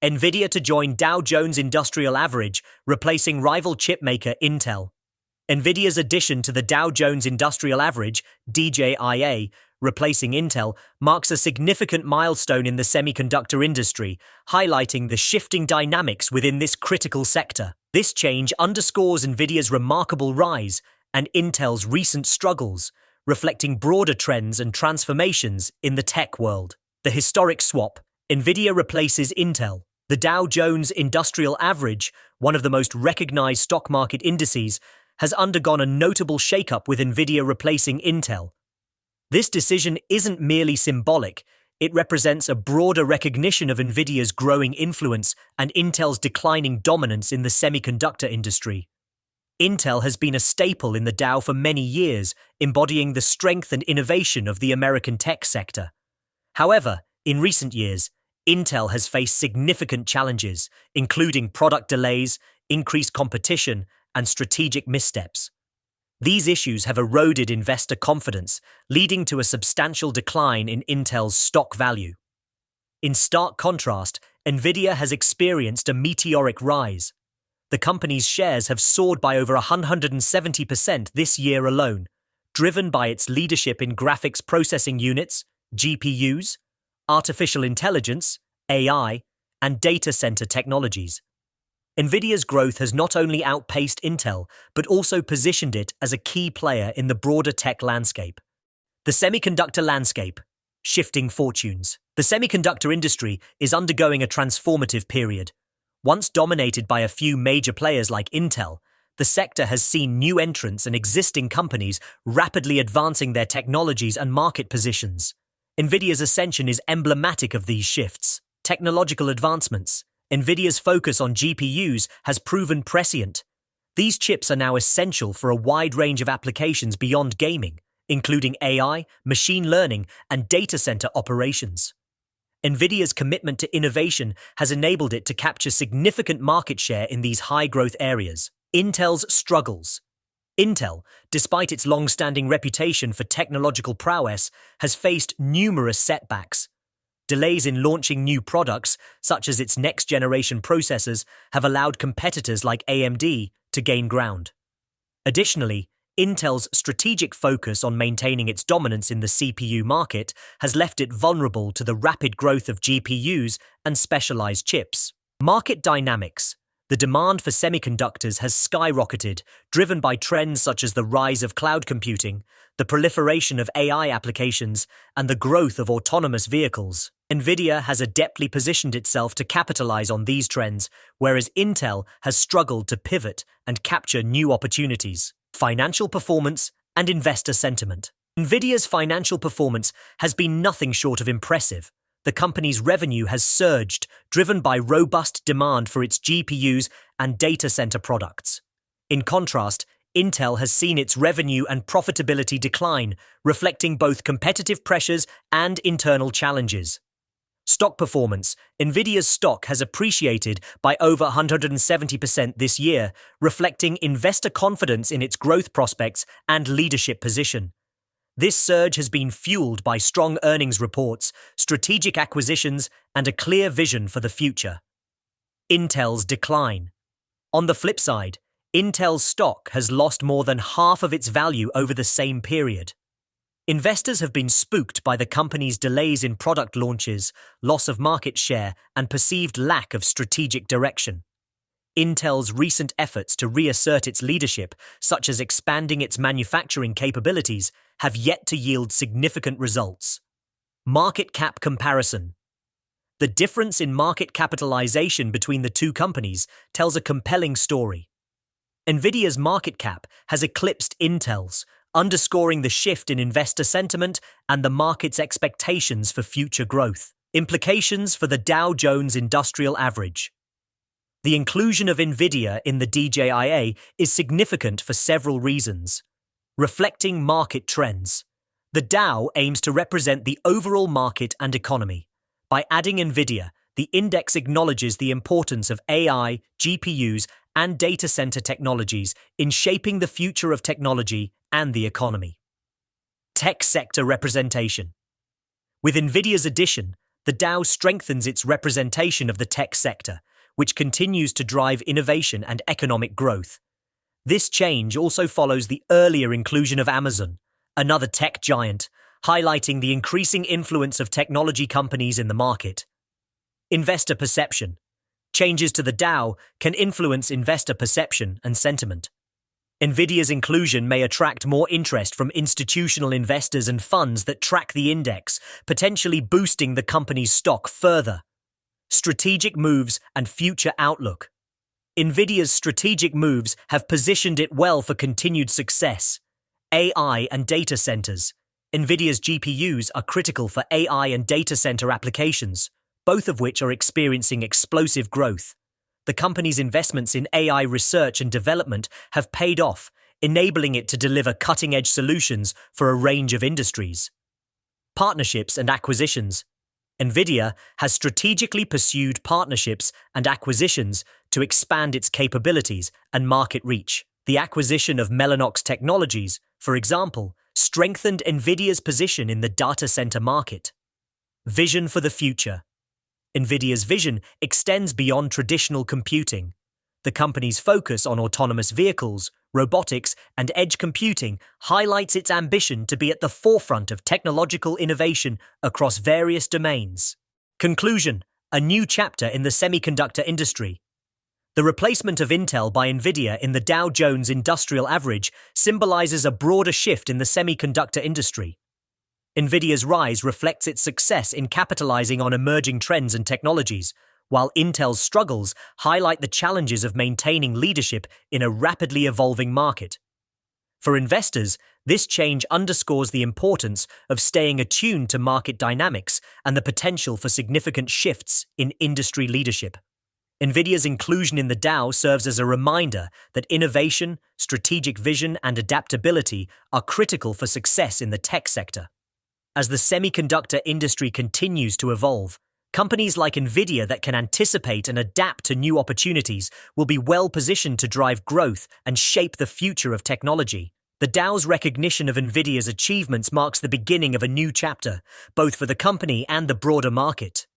Nvidia to join Dow Jones Industrial Average, replacing rival chipmaker Intel. Nvidia's addition to the Dow Jones Industrial Average, DJIA, replacing Intel, marks a significant milestone in the semiconductor industry, highlighting the shifting dynamics within this critical sector. This change underscores Nvidia's remarkable rise and Intel's recent struggles, reflecting broader trends and transformations in the tech world. The historic swap, Nvidia replaces Intel. The Dow Jones Industrial Average, one of the most recognized stock market indices, has undergone a notable shakeup with Nvidia replacing Intel. This decision isn't merely symbolic, it represents a broader recognition of Nvidia's growing influence and Intel's declining dominance in the semiconductor industry. Intel has been a staple in the Dow for many years, embodying the strength and innovation of the American tech sector. However, in recent years, Intel has faced significant challenges, including product delays, increased competition, and strategic missteps. These issues have eroded investor confidence, leading to a substantial decline in Intel's stock value. In stark contrast, Nvidia has experienced a meteoric rise. The company's shares have soared by over 170% this year alone, driven by its leadership in graphics processing units, GPUs, artificial intelligence, AI, and data center technologies. Nvidia's growth has not only outpaced Intel, but also positioned it as a key player in the broader tech landscape. The semiconductor landscape, shifting fortunes. The semiconductor industry is undergoing a transformative period. Once dominated by a few major players like Intel, the sector has seen new entrants and existing companies rapidly advancing their technologies and market positions. Nvidia's ascension is emblematic of these shifts. Technological advancements. Nvidia's focus on GPUs has proven prescient. These chips are now essential for a wide range of applications beyond gaming, including AI, machine learning, and data center operations. Nvidia's commitment to innovation has enabled it to capture significant market share in these high-growth areas. Intel's struggles. Intel, despite its long-standing reputation for technological prowess, has faced numerous setbacks. Delays in launching new products, such as its next-generation processors, have allowed competitors like AMD to gain ground. Additionally, Intel's strategic focus on maintaining its dominance in the CPU market has left it vulnerable to the rapid growth of GPUs and specialized chips. Market dynamics. The demand for semiconductors has skyrocketed, driven by trends such as the rise of cloud computing, the proliferation of AI applications, and the growth of autonomous vehicles. Nvidia has adeptly positioned itself to capitalize on these trends, whereas Intel has struggled to pivot and capture new opportunities. Financial performance and investor sentiment. Nvidia's financial performance has been nothing short of impressive. The company's revenue has surged, driven by robust demand for its GPUs and data center products. In contrast, Intel has seen its revenue and profitability decline, reflecting both competitive pressures and internal challenges. Stock performance. Nvidia's stock has appreciated by over 170% this year, reflecting investor confidence in its growth prospects and leadership position. This surge has been fueled by strong earnings reports, strategic acquisitions, and a clear vision for the future. Intel's decline. On the flip side, Intel's stock has lost more than half of its value over the same period. Investors have been spooked by the company's delays in product launches, loss of market share, and perceived lack of strategic direction. Intel's recent efforts to reassert its leadership, such as expanding its manufacturing capabilities, have yet to yield significant results. Market cap comparison. The difference in market capitalization between the two companies tells a compelling story. Nvidia's market cap has eclipsed Intel's, underscoring the shift in investor sentiment and the market's expectations for future growth. Implications for the Dow Jones Industrial Average. The inclusion of Nvidia in the DJIA is significant for several reasons. Reflecting market trends. The Dow aims to represent the overall market and economy. By adding Nvidia, the index acknowledges the importance of AI, GPUs, and data center technologies in shaping the future of technology and the economy. Tech sector representation. With Nvidia's addition, the Dow strengthens its representation of the tech sector, which continues to drive innovation and economic growth. This change also follows the earlier inclusion of Amazon, another tech giant, highlighting the increasing influence of technology companies in the market. Investor perception. Changes to the Dow can influence investor perception and sentiment. Nvidia's inclusion may attract more interest from institutional investors and funds that track the index, potentially boosting the company's stock further. Strategic moves and future outlook. Nvidia's strategic moves have positioned it well for continued success. AI and data centers. Nvidia's GPUs are critical for AI and data center applications, both of which are experiencing explosive growth. The company's investments in AI research and development have paid off, enabling it to deliver cutting-edge solutions for a range of industries. Partnerships and acquisitions. Nvidia has strategically pursued partnerships and acquisitions to expand its capabilities and market reach. The acquisition of Mellanox Technologies, for example, strengthened Nvidia's position in the data center market. Vision for the future. Nvidia's vision extends beyond traditional computing. The company's focus on autonomous vehicles, robotics, and edge computing highlights its ambition to be at the forefront of technological innovation across various domains. Conclusion: a new chapter in the semiconductor industry. The replacement of Intel by Nvidia in the Dow Jones Industrial Average symbolizes a broader shift in the semiconductor industry. Nvidia's rise reflects its success in capitalizing on emerging trends and technologies, while Intel's struggles highlight the challenges of maintaining leadership in a rapidly evolving market. For investors, this change underscores the importance of staying attuned to market dynamics and the potential for significant shifts in industry leadership. Nvidia's inclusion in the Dow serves as a reminder that innovation, strategic vision, and adaptability are critical for success in the tech sector. As the semiconductor industry continues to evolve, companies like Nvidia that can anticipate and adapt to new opportunities will be well positioned to drive growth and shape the future of technology. The Dow's recognition of Nvidia's achievements marks the beginning of a new chapter, both for the company and the broader market.